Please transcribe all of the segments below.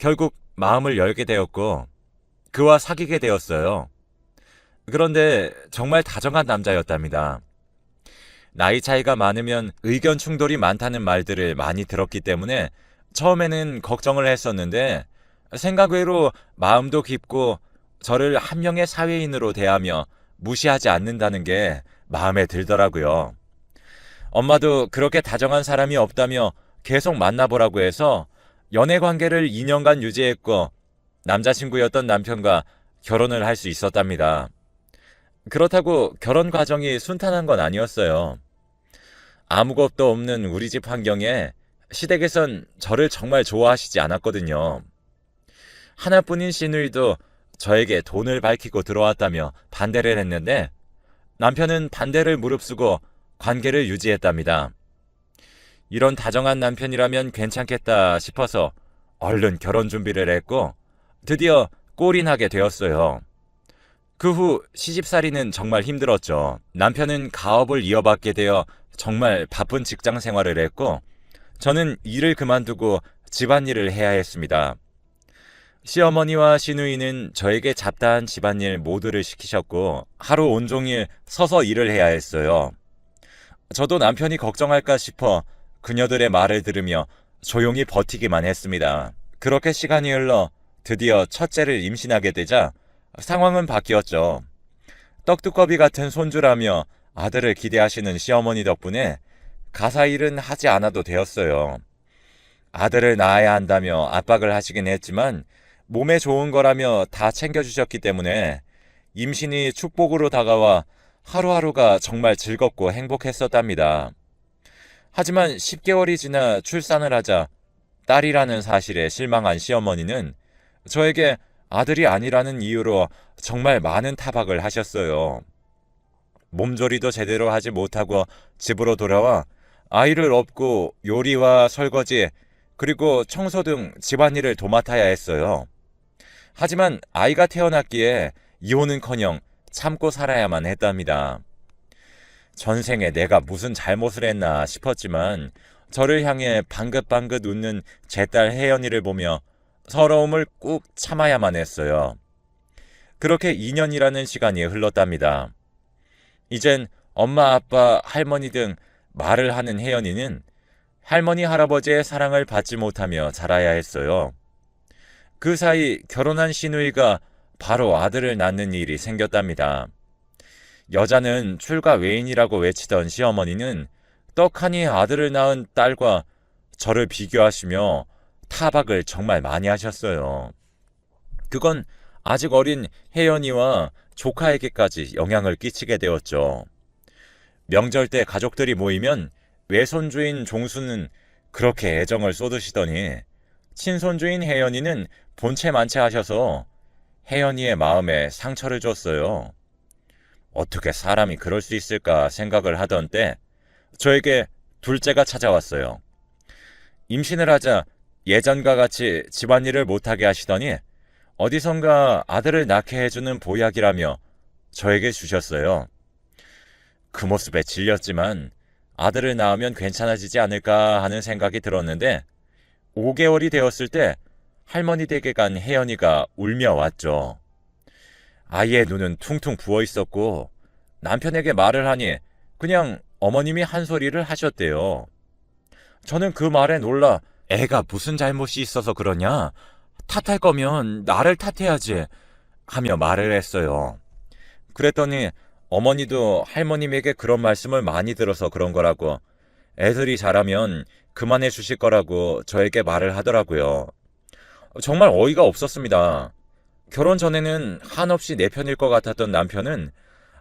결국 마음을 열게 되었고 그와 사귀게 되었어요. 그런데 정말 다정한 남자였답니다. 나이 차이가 많으면 의견 충돌이 많다는 말들을 많이 들었기 때문에 처음에는 걱정을 했었는데 생각 외로 마음도 깊고 저를 한 명의 사회인으로 대하며 무시하지 않는다는 게 마음에 들더라고요. 엄마도 그렇게 다정한 사람이 없다며 계속 만나보라고 해서 연애 관계를 2년간 유지했고 남자친구였던 남편과 결혼을 할 수 있었답니다. 그렇다고 결혼 과정이 순탄한 건 아니었어요. 아무것도 없는 우리 집 환경에 시댁에선 저를 정말 좋아하시지 않았거든요. 하나뿐인 시누이도 저에게 돈을 밝히고 들어왔다며 반대를 했는데 남편은 반대를 무릅쓰고 관계를 유지했답니다. 이런 다정한 남편이라면 괜찮겠다 싶어서 얼른 결혼 준비를 했고 드디어 골인하게 되었어요. 그 후 시집살이는 정말 힘들었죠. 남편은 가업을 이어받게 되어 정말 바쁜 직장 생활을 했고 저는 일을 그만두고 집안일을 해야 했습니다. 시어머니와 시누이는 저에게 잡다한 집안일 모두를 시키셨고 하루 온종일 서서 일을 해야 했어요. 저도 남편이 걱정할까 싶어 그녀들의 말을 들으며 조용히 버티기만 했습니다. 그렇게 시간이 흘러 드디어 첫째를 임신하게 되자 상황은 바뀌었죠. 떡두꺼비 같은 손주라며 아들을 기대하시는 시어머니 덕분에 가사일은 하지 않아도 되었어요. 아들을 낳아야 한다며 압박을 하시긴 했지만 몸에 좋은 거라며 다 챙겨주셨기 때문에 임신이 축복으로 다가와 하루하루가 정말 즐겁고 행복했었답니다. 하지만 10개월이 지나 출산을 하자 딸이라는 사실에 실망한 시어머니는 저에게 아들이 아니라는 이유로 정말 많은 타박을 하셨어요. 몸조리도 제대로 하지 못하고 집으로 돌아와 아이를 업고 요리와 설거지 그리고 청소 등 집안일을 도맡아야 했어요. 하지만 아이가 태어났기에 이혼은커녕 참고 살아야만 했답니다. 전생에 내가 무슨 잘못을 했나 싶었지만 저를 향해 방긋방긋 웃는 제 딸 혜연이를 보며 서러움을 꾹 참아야만 했어요. 그렇게 2년이라는 시간이 흘렀답니다. 이젠 엄마, 아빠, 할머니 등 말을 하는 혜연이는 할머니, 할아버지의 사랑을 받지 못하며 자라야 했어요. 그 사이 결혼한 시누이가 바로 아들을 낳는 일이 생겼답니다. 여자는 출가 외인이라고 외치던 시어머니는 떡하니 아들을 낳은 딸과 저를 비교하시며 타박을 정말 많이 하셨어요. 그건 아직 어린 혜연이와 조카에게까지 영향을 끼치게 되었죠. 명절 때 가족들이 모이면 외손주인 종수는 그렇게 애정을 쏟으시더니 친손주인 혜연이는 본체만체 하셔서 혜연이의 마음에 상처를 줬어요. 어떻게 사람이 그럴 수 있을까 생각을 하던 때 저에게 둘째가 찾아왔어요. 임신을 하자 예전과 같이 집안일을 못하게 하시더니 어디선가 아들을 낳게 해주는 보약이라며 저에게 주셨어요. 그 모습에 질렸지만 아들을 낳으면 괜찮아지지 않을까 하는 생각이 들었는데 5개월이 되었을 때 할머니 댁에 간 혜연이가 울며 왔죠. 아이의 눈은 퉁퉁 부어 있었고 남편에게 말을 하니 그냥 어머님이 한 소리를 하셨대요. 저는 그 말에 놀라 애가 무슨 잘못이 있어서 그러냐? 탓할 거면 나를 탓해야지 하며 말을 했어요. 그랬더니 어머니도 할머님에게 그런 말씀을 많이 들어서 그런 거라고 애들이 자라면 그만해 주실 거라고 저에게 말을 하더라고요. 정말 어이가 없었습니다. 결혼 전에는 한없이 내 편일 것 같았던 남편은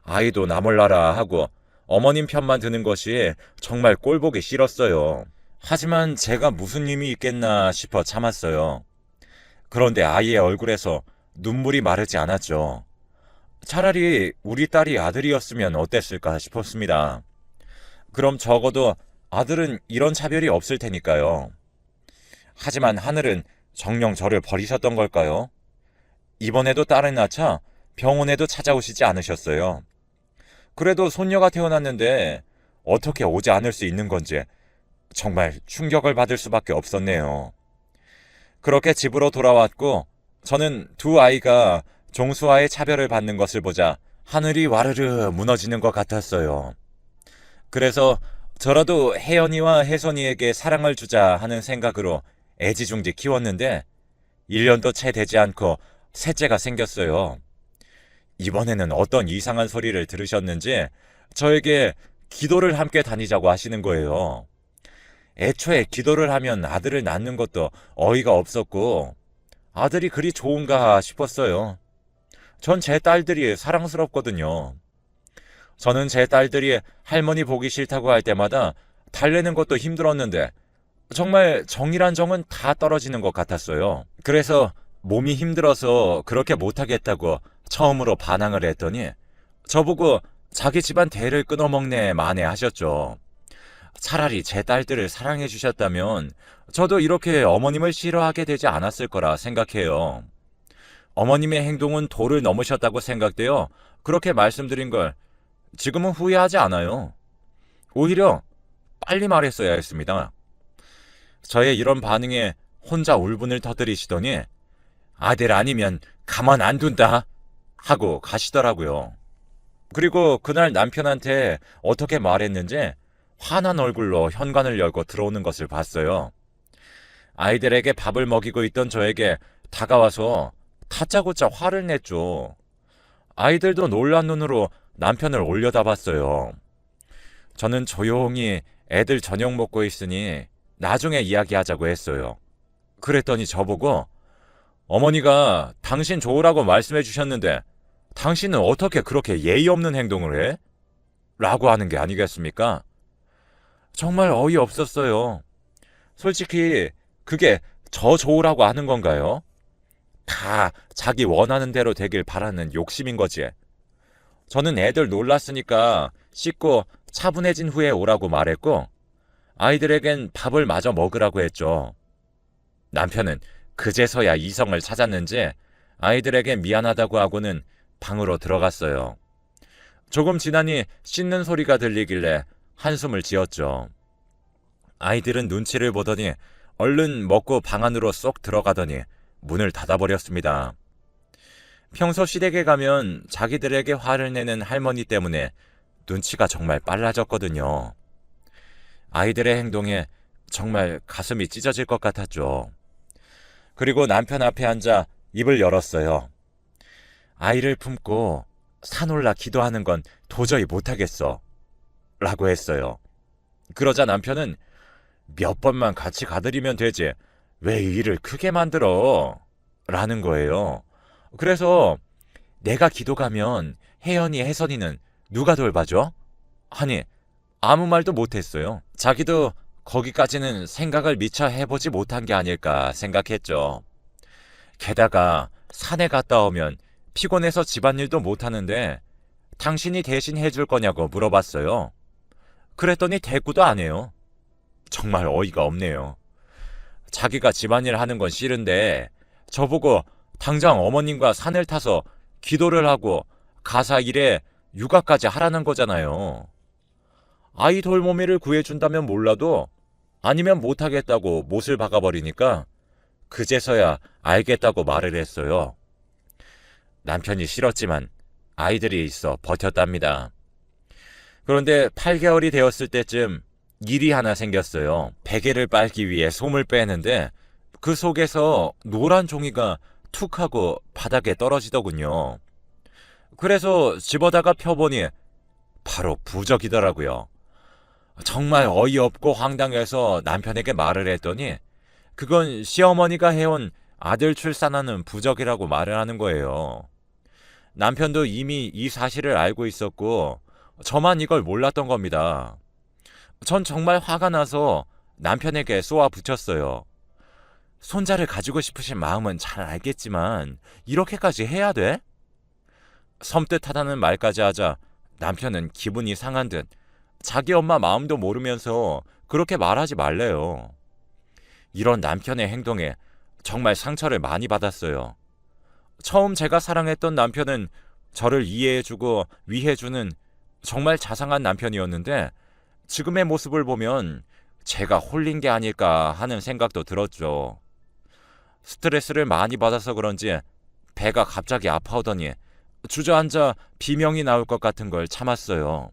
아이도 나 몰라라 하고 어머님 편만 드는 것이 정말 꼴보기 싫었어요. 하지만 제가 무슨 힘이 있겠나 싶어 참았어요. 그런데 아이의 얼굴에서 눈물이 마르지 않았죠. 차라리 우리 딸이 아들이었으면 어땠을까 싶었습니다. 그럼 적어도 아들은 이런 차별이 없을 테니까요. 하지만 하늘은 정녕 저를 버리셨던 걸까요? 이번에도 딸을 낳자 병원에도 찾아오시지 않으셨어요. 그래도 손녀가 태어났는데 어떻게 오지 않을 수 있는 건지 정말 충격을 받을 수밖에 없었네요. 그렇게 집으로 돌아왔고 저는 두 아이가 종수와의 차별을 받는 것을 보자 하늘이 와르르 무너지는 것 같았어요. 그래서 저라도 혜연이와 혜선이에게 사랑을 주자 하는 생각으로 애지중지 키웠는데 1년도 채 되지 않고 셋째가 생겼어요. 이번에는 어떤 이상한 소리를 들으셨는지 저에게 기도를 함께 다니자고 하시는 거예요. 애초에 기도를 하면 아들을 낳는 것도 어이가 없었고 아들이 그리 좋은가 싶었어요. 전 제 딸들이 사랑스럽거든요. 저는 제 딸들이 할머니 보기 싫다고 할 때마다 달래는 것도 힘들었는데 정말 정이란 정은 다 떨어지는 것 같았어요. 그래서 몸이 힘들어서 그렇게 못하겠다고 처음으로 반항을 했더니 저보고 자기 집안 대를 끊어먹네 마네 하셨죠. 차라리 제 딸들을 사랑해 주셨다면 저도 이렇게 어머님을 싫어하게 되지 않았을 거라 생각해요. 어머님의 행동은 도를 넘으셨다고 생각되어 그렇게 말씀드린 걸 지금은 후회하지 않아요. 오히려 빨리 말했어야 했습니다. 저의 이런 반응에 혼자 울분을 터뜨리시더니 아들 아니면 가만 안 둔다 하고 가시더라고요. 그리고 그날 남편한테 어떻게 말했는지 화난 얼굴로 현관을 열고 들어오는 것을 봤어요. 아이들에게 밥을 먹이고 있던 저에게 다가와서 다짜고짜 화를 냈죠. 아이들도 놀란 눈으로 남편을 올려다봤어요. 저는 조용히 애들 저녁 먹고 있으니 나중에 이야기하자고 했어요. 그랬더니 저보고 어머니가 당신 좋으라고 말씀해 주셨는데 당신은 어떻게 그렇게 예의 없는 행동을 해? 라고 하는 게 아니겠습니까? 정말 어이없었어요. 솔직히 그게 저 좋으라고 하는 건가요? 다 자기 원하는 대로 되길 바라는 욕심인 거지. 저는 애들 놀랐으니까 씻고 차분해진 후에 오라고 말했고 아이들에겐 밥을 마저 먹으라고 했죠. 남편은 그제서야 이성을 찾았는지 아이들에게 미안하다고 하고는 방으로 들어갔어요. 조금 지나니 씻는 소리가 들리길래 한숨을 지었죠. 아이들은 눈치를 보더니 얼른 먹고 방 안으로 쏙 들어가더니 문을 닫아버렸습니다. 평소 시댁에 가면 자기들에게 화를 내는 할머니 때문에 눈치가 정말 빨라졌거든요. 아이들의 행동에 정말 가슴이 찢어질 것 같았죠. 그리고 남편 앞에 앉아 입을 열었어요. 아이를 품고 산올라 기도하는 건 도저히 못하겠어. 라고 했어요. 그러자 남편은 몇 번만 같이 가드리면 되지. 왜 이 일을 크게 만들어? 라는 거예요. 그래서 내가 기도 가면 혜연이, 혜선이는 누가 돌봐줘? 아니, 아무 말도 못했어요. 자기도 거기까지는 생각을 미처 해보지 못한 게 아닐까 생각했죠. 게다가 산에 갔다 오면 피곤해서 집안일도 못하는데 당신이 대신 해줄 거냐고 물어봤어요. 그랬더니 대꾸도 안 해요. 정말 어이가 없네요. 자기가 집안일 하는 건 싫은데 저보고 당장 어머님과 산을 타서 기도를 하고 가사 일에 육아까지 하라는 거잖아요. 아이 돌보미를 구해준다면 몰라도 아니면 못하겠다고 못을 박아버리니까 그제서야 알겠다고 말을 했어요. 남편이 싫었지만 아이들이 있어 버텼답니다. 그런데 8개월이 되었을 때쯤 일이 하나 생겼어요. 베개를 빨기 위해 솜을 빼는데 그 속에서 노란 종이가 툭 하고 바닥에 떨어지더군요. 그래서 집어다가 펴보니 바로 부적이더라고요. 정말 어이없고 황당해서 남편에게 말을 했더니 그건 시어머니가 해온 아들 출산하는 부적이라고 말을 하는 거예요. 남편도 이미 이 사실을 알고 있었고 저만 이걸 몰랐던 겁니다. 전 정말 화가 나서 남편에게 쏘아 붙였어요. 손자를 가지고 싶으신 마음은 잘 알겠지만 이렇게까지 해야 돼? 섬뜩하다는 말까지 하자 남편은 기분이 상한 듯 자기 엄마 마음도 모르면서 그렇게 말하지 말래요. 이런 남편의 행동에 정말 상처를 많이 받았어요. 처음 제가 사랑했던 남편은 저를 이해해주고 위해주는 정말 자상한 남편이었는데 지금의 모습을 보면 제가 홀린 게 아닐까 하는 생각도 들었죠. 스트레스를 많이 받아서 그런지 배가 갑자기 아파오더니 주저앉아 비명이 나올 것 같은 걸 참았어요.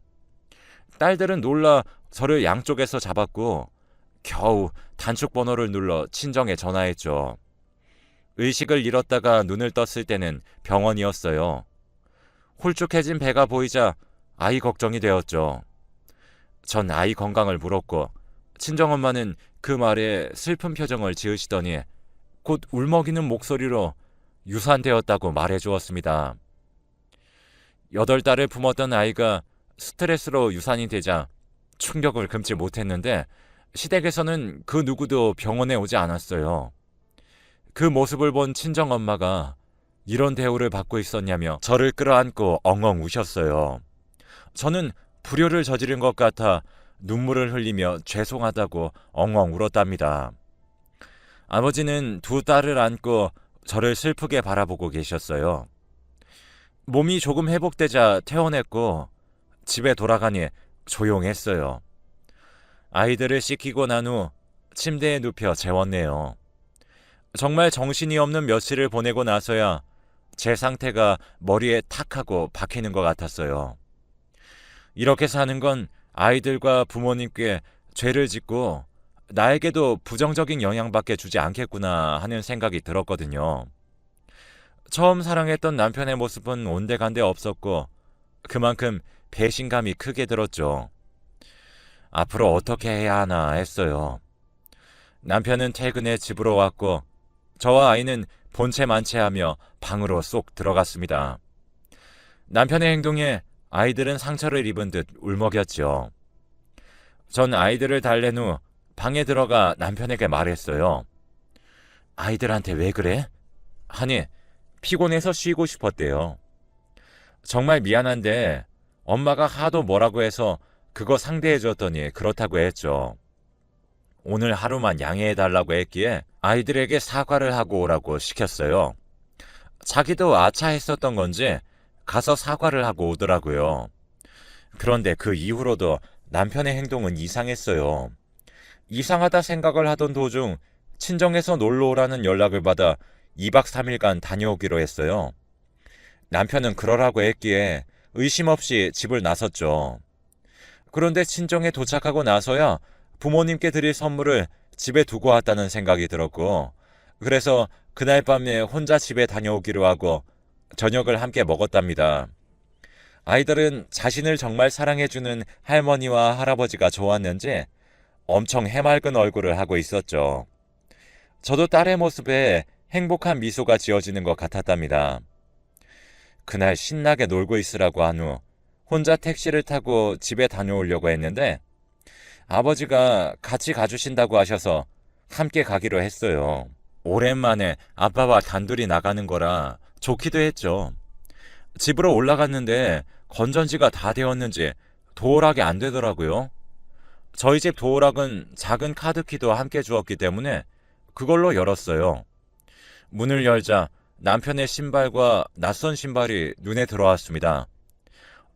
딸들은 놀라 저를 양쪽에서 잡았고 겨우 단축 번호를 눌러 친정에 전화했죠. 의식을 잃었다가 눈을 떴을 때는 병원이었어요. 홀쭉해진 배가 보이자 아이 걱정이 되었죠. 전 아이 건강을 물었고 친정엄마는 그 말에 슬픈 표정을 지으시더니 곧 울먹이는 목소리로 유산되었다고 말해주었습니다. 8달을 품었던 아이가 스트레스로 유산이 되자 충격을 금치 못했는데 시댁에서는 그 누구도 병원에 오지 않았어요. 그 모습을 본 친정엄마가 이런 대우를 받고 있었냐며 저를 끌어안고 엉엉 우셨어요. 저는 불효를 저지른 것 같아 눈물을 흘리며 죄송하다고 엉엉 울었답니다. 아버지는 두 딸을 안고 저를 슬프게 바라보고 계셨어요. 몸이 조금 회복되자 퇴원했고 집에 돌아가니 조용했어요. 아이들을 씻기고 난 후 침대에 눕혀 재웠네요. 정말 정신이 없는 며칠을 보내고 나서야 제 상태가 머리에 탁 하고 박히는 것 같았어요. 이렇게 사는 건 아이들과 부모님께 죄를 짓고 나에게도 부정적인 영향밖에 주지 않겠구나 하는 생각이 들었거든요. 처음 사랑했던 남편의 모습은 온데간데 없었고 그만큼 배신감이 크게 들었죠. 앞으로 어떻게 해야 하나 했어요. 남편은 퇴근해 집으로 왔고 저와 아이는 본체만체하며 방으로 쏙 들어갔습니다. 남편의 행동에 아이들은 상처를 입은 듯 울먹였죠. 전 아이들을 달랜 후 방에 들어가 남편에게 말했어요. 아이들한테 왜 그래? 하니 피곤해서 쉬고 싶었대요. 정말 미안한데 엄마가 하도 뭐라고 해서 그거 상대해줬더니 그렇다고 했죠. 오늘 하루만 양해해달라고 했기에 아이들에게 사과를 하고 오라고 시켰어요. 자기도 아차했었던 건지 가서 사과를 하고 오더라고요. 그런데 그 이후로도 남편의 행동은 이상했어요. 이상하다 생각을 하던 도중 친정에서 놀러 오라는 연락을 받아 2박 3일간 다녀오기로 했어요. 남편은 그러라고 했기에 의심 없이 집을 나섰죠. 그런데 친정에 도착하고 나서야 부모님께 드릴 선물을 집에 두고 왔다는 생각이 들었고, 그래서 그날 밤에 혼자 집에 다녀오기로 하고 저녁을 함께 먹었답니다. 아이들은 자신을 정말 사랑해주는 할머니와 할아버지가 좋았는지 엄청 해맑은 얼굴을 하고 있었죠. 저도 딸의 모습에 행복한 미소가 지어지는 것 같았답니다. 그날 신나게 놀고 있으라고 한 후 혼자 택시를 타고 집에 다녀오려고 했는데 아버지가 같이 가주신다고 하셔서 함께 가기로 했어요. 오랜만에 아빠와 단둘이 나가는 거라 좋기도 했죠. 집으로 올라갔는데 건전지가 다 되었는지 도어락이 안 되더라고요. 저희 집 도어락은 작은 카드키도 함께 주었기 때문에 그걸로 열었어요. 문을 열자 남편의 신발과 낯선 신발이 눈에 들어왔습니다.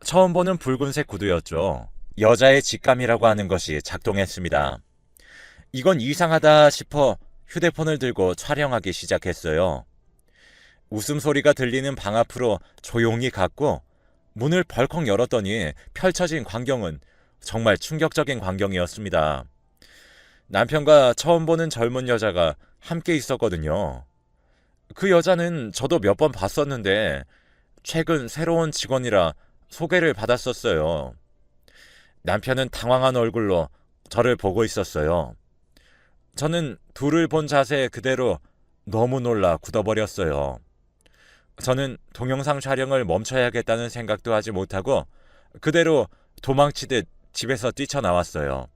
처음 보는 붉은색 구두였죠. 여자의 직감이라고 하는 것이 작동했습니다. 이건 이상하다 싶어 휴대폰을 들고 촬영하기 시작했어요. 웃음소리가 들리는 방 앞으로 조용히 갔고 문을 벌컥 열었더니 펼쳐진 광경은 정말 충격적인 광경이었습니다. 남편과 처음 보는 젊은 여자가 함께 있었거든요. 그 여자는 저도 몇 번 봤었는데 최근 새로운 직원이라 소개를 받았었어요. 남편은 당황한 얼굴로 저를 보고 있었어요. 저는 둘을 본 자세 그대로 너무 놀라 굳어버렸어요. 저는 동영상 촬영을 멈춰야겠다는 생각도 하지 못하고 그대로 도망치듯 집에서 뛰쳐나왔어요.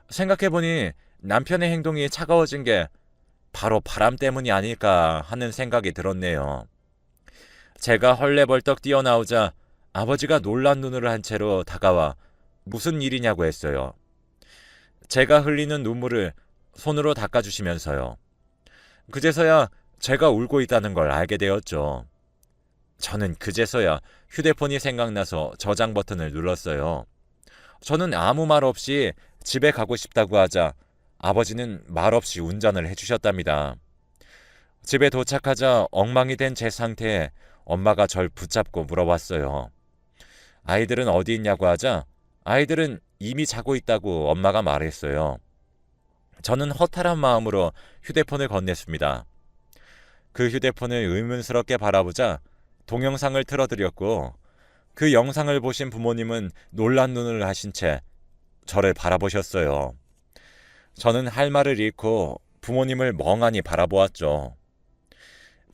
생각해보니 남편의 행동이 차가워진 게 바로 바람 때문이 아닐까 하는 생각이 들었네요. 제가 헐레벌떡 뛰어나오자 아버지가 놀란 눈을 한 채로 다가와 무슨 일이냐고 했어요. 제가 흘리는 눈물을 손으로 닦아주시면서요. 그제서야 제가 울고 있다는 걸 알게 되었죠. 저는 그제서야 휴대폰이 생각나서 저장 버튼을 눌렀어요. 저는 아무 말 없이 집에 가고 싶다고 하자 아버지는 말없이 운전을 해주셨답니다. 집에 도착하자 엉망이 된 제 상태에 엄마가 절 붙잡고 물어봤어요. 아이들은 어디 있냐고 하자 아이들은 이미 자고 있다고 엄마가 말했어요. 저는 허탈한 마음으로 휴대폰을 건넸습니다. 그 휴대폰을 의문스럽게 바라보자 동영상을 틀어드렸고 그 영상을 보신 부모님은 놀란 눈을 하신 채 저를 바라보셨어요. 저는 할 말을 잃고 부모님을 멍하니 바라보았죠.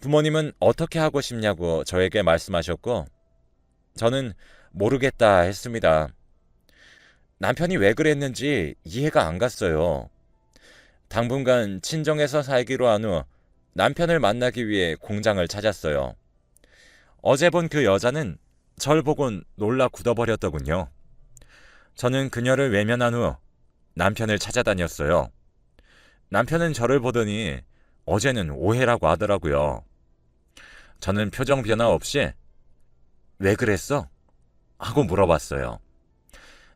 부모님은 어떻게 하고 싶냐고 저에게 말씀하셨고 저는 모르겠다 했습니다. 남편이 왜 그랬는지 이해가 안 갔어요. 당분간 친정에서 살기로 한 후 남편을 만나기 위해 공장을 찾았어요. 어제 본 그 여자는 절 보곤 놀라 굳어버렸더군요. 저는 그녀를 외면한 후 남편을 찾아다녔어요. 남편은 저를 보더니 어제는 오해라고 하더라고요. 저는 표정 변화 없이 왜 그랬어? 하고 물어봤어요.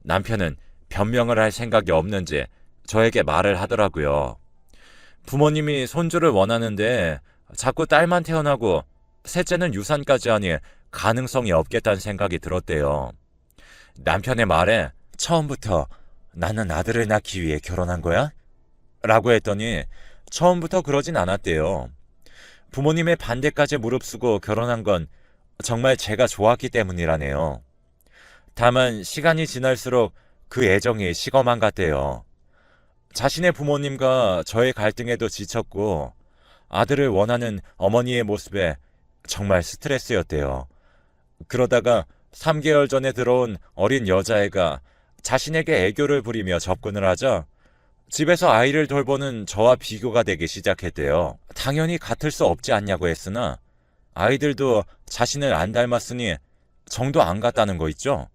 남편은 변명을 할 생각이 없는지 저에게 말을 하더라고요. 부모님이 손주를 원하는데 자꾸 딸만 태어나고 셋째는 유산까지 하니 가능성이 없겠다는 생각이 들었대요. 남편의 말에 처음부터 나는 아들을 낳기 위해 결혼한 거야? 라고 했더니 처음부터 그러진 않았대요. 부모님의 반대까지 무릅쓰고 결혼한 건 정말 제가 좋았기 때문이라네요. 다만 시간이 지날수록 그 애정이 식어만 갔대요. 자신의 부모님과 저의 갈등에도 지쳤고 아들을 원하는 어머니의 모습에 정말 스트레스였대요. 그러다가 3개월 전에 들어온 어린 여자애가 자신에게 애교를 부리며 접근을 하자 집에서 아이를 돌보는 저와 비교가 되기 시작했대요. 당연히 같을 수 없지 않냐고 했으나 아이들도 자신을 안 닮았으니 정도 안 같다는 거 있죠?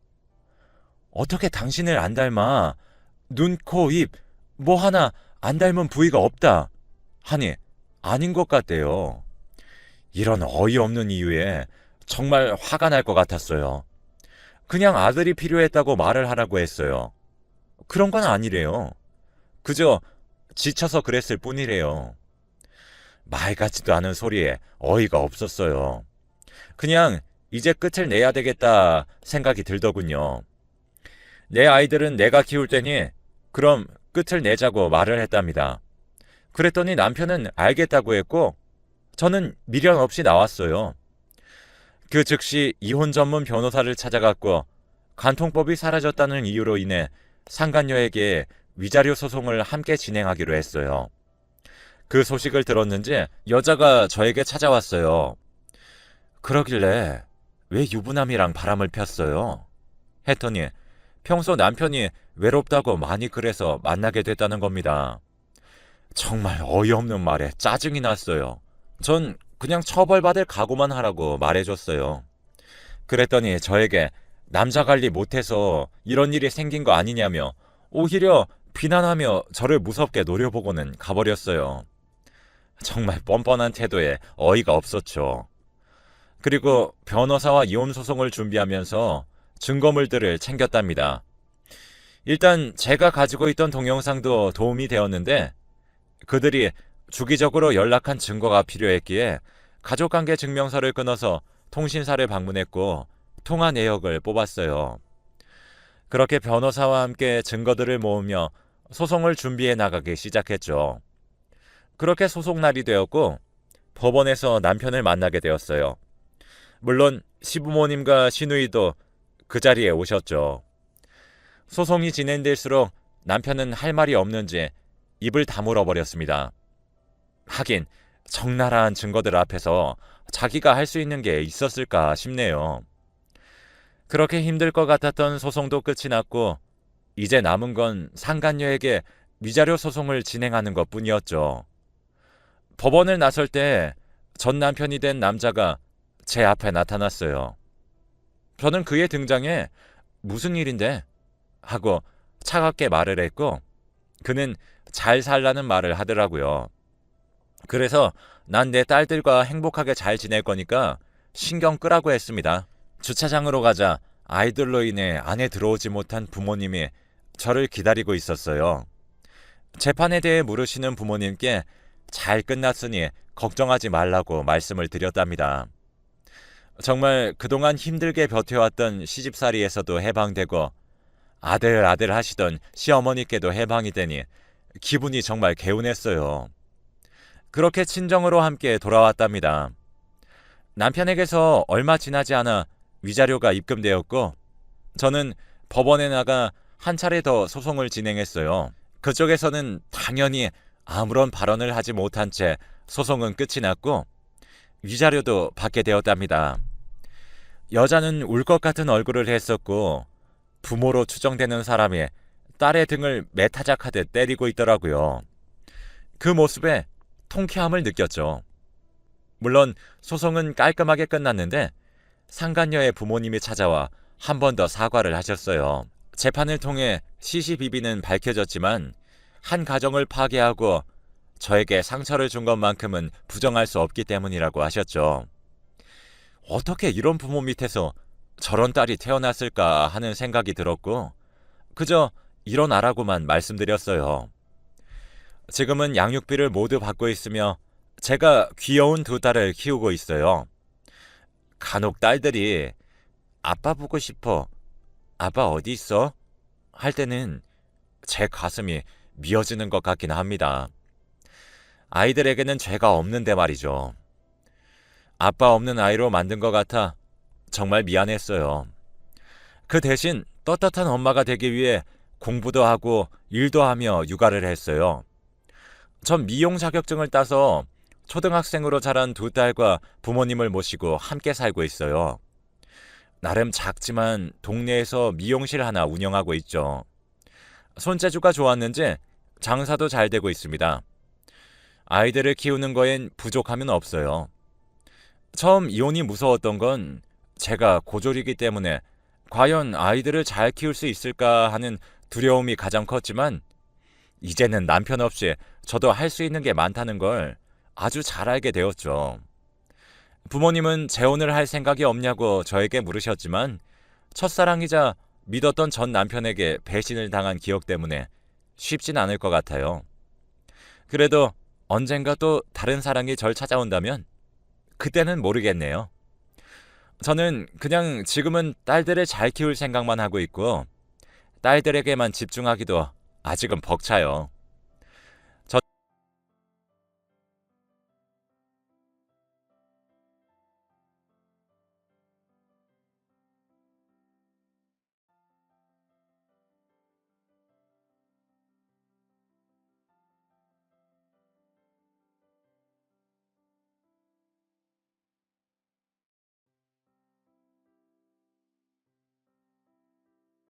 어떻게 당신을 안 닮아? 눈, 코, 입, 뭐 하나 안 닮은 부위가 없다. 하니 아닌 것 같대요. 이런 어이없는 이유에 정말 화가 날 것 같았어요. 그냥 아들이 필요했다고 말을 하라고 했어요. 그런 건 아니래요. 그저 지쳐서 그랬을 뿐이래요. 말 같지도 않은 소리에 어이가 없었어요. 그냥 이제 끝을 내야 되겠다 생각이 들더군요. 내 아이들은 내가 키울 테니 그럼 끝을 내자고 말을 했답니다. 그랬더니 남편은 알겠다고 했고 저는 미련 없이 나왔어요. 그 즉시 이혼 전문 변호사를 찾아갔고 간통법이 사라졌다는 이유로 인해 상간녀에게 위자료 소송을 함께 진행하기로 했어요. 그 소식을 들었는지 여자가 저에게 찾아왔어요. 그러길래 왜 유부남이랑 바람을 폈어요? 했더니 평소 남편이 외롭다고 많이 그래서 만나게 됐다는 겁니다. 정말 어이없는 말에 짜증이 났어요. 전 그냥 처벌받을 각오만 하라고 말해줬어요. 그랬더니 저에게 남자 관리 못해서 이런 일이 생긴 거 아니냐며 오히려 비난하며 저를 무섭게 노려보고는 가버렸어요. 정말 뻔뻔한 태도에 어이가 없었죠. 그리고 변호사와 이혼 소송을 준비하면서 증거물들을 챙겼답니다. 일단 제가 가지고 있던 동영상도 도움이 되었는데 그들이 주기적으로 연락한 증거가 필요했기에 가족관계 증명서를 끊어서 통신사를 방문했고 통화 내역을 뽑았어요. 그렇게 변호사와 함께 증거들을 모으며 소송을 준비해 나가기 시작했죠. 그렇게 소송날이 되었고 법원에서 남편을 만나게 되었어요. 물론 시부모님과 시누이도 그 자리에 오셨죠. 소송이 진행될수록 남편은 할 말이 없는지 입을 다물어 버렸습니다. 하긴 적나라한 증거들 앞에서 자기가 할 수 있는 게 있었을까 싶네요. 그렇게 힘들 것 같았던 소송도 끝이 났고 이제 남은 건 상간녀에게 위자료 소송을 진행하는 것뿐이었죠. 법원을 나설 때 전 남편이 된 남자가 제 앞에 나타났어요. 저는 그의 등장에 무슨 일인데? 하고 차갑게 말을 했고 그는 잘 살라는 말을 하더라고요. 그래서 난 내 딸들과 행복하게 잘 지낼 거니까 신경 끄라고 했습니다. 주차장으로 가자 아이들로 인해 안에 들어오지 못한 부모님이 저를 기다리고 있었어요. 재판에 대해 물으시는 부모님께 잘 끝났으니 걱정하지 말라고 말씀을 드렸답니다. 정말 그동안 힘들게 버텨왔던 시집살이에서도 해방되고 아들 아들 하시던 시어머니께도 해방이 되니 기분이 정말 개운했어요. 그렇게 친정으로 함께 돌아왔답니다. 남편에게서 얼마 지나지 않아 위자료가 입금되었고 저는 법원에 나가 한 차례 더 소송을 진행했어요. 그쪽에서는 당연히 아무런 발언을 하지 못한 채 소송은 끝이 났고 위자료도 받게 되었답니다. 여자는 울 것 같은 얼굴을 했었고 부모로 추정되는 사람이 딸의 등을 매타작하듯 때리고 있더라고요. 그 모습에 통쾌함을 느꼈죠. 물론 소송은 깔끔하게 끝났는데 상간녀의 부모님이 찾아와 한 번 더 사과를 하셨어요. 재판을 통해 시시비비는 밝혀졌지만 한 가정을 파괴하고 저에게 상처를 준 것만큼은 부정할 수 없기 때문이라고 하셨죠. 어떻게 이런 부모 밑에서 저런 딸이 태어났을까 하는 생각이 들었고 그저 일어나라고만 말씀드렸어요. 지금은 양육비를 모두 받고 있으며 제가 귀여운 두 딸을 키우고 있어요. 간혹 딸들이 아빠 보고 싶어. 아빠 어디 있어? 할 때는 제 가슴이 미어지는 것 같긴 합니다. 아이들에게는 죄가 없는데 말이죠. 아빠 없는 아이로 만든 것 같아 정말 미안했어요. 그 대신 떳떳한 엄마가 되기 위해 공부도 하고 일도 하며 육아를 했어요. 전 미용 자격증을 따서 초등학생으로 자란 두 딸과 부모님을 모시고 함께 살고 있어요. 나름 작지만 동네에서 미용실 하나 운영하고 있죠. 손재주가 좋았는지 장사도 잘 되고 있습니다. 아이들을 키우는 거엔 부족함은 없어요. 처음 이혼이 무서웠던 건 제가 고졸이기 때문에 과연 아이들을 잘 키울 수 있을까 하는 두려움이 가장 컸지만 이제는 남편 없이 저도 할 수 있는 게 많다는 걸 아주 잘 알게 되었죠. 부모님은 재혼을 할 생각이 없냐고 저에게 물으셨지만 첫사랑이자 믿었던 전 남편에게 배신을 당한 기억 때문에 쉽진 않을 것 같아요. 그래도 언젠가 또 다른 사랑이 절 찾아온다면 그때는 모르겠네요. 저는 그냥 지금은 딸들을 잘 키울 생각만 하고 있고 딸들에게만 집중하기도 아직은 벅차요.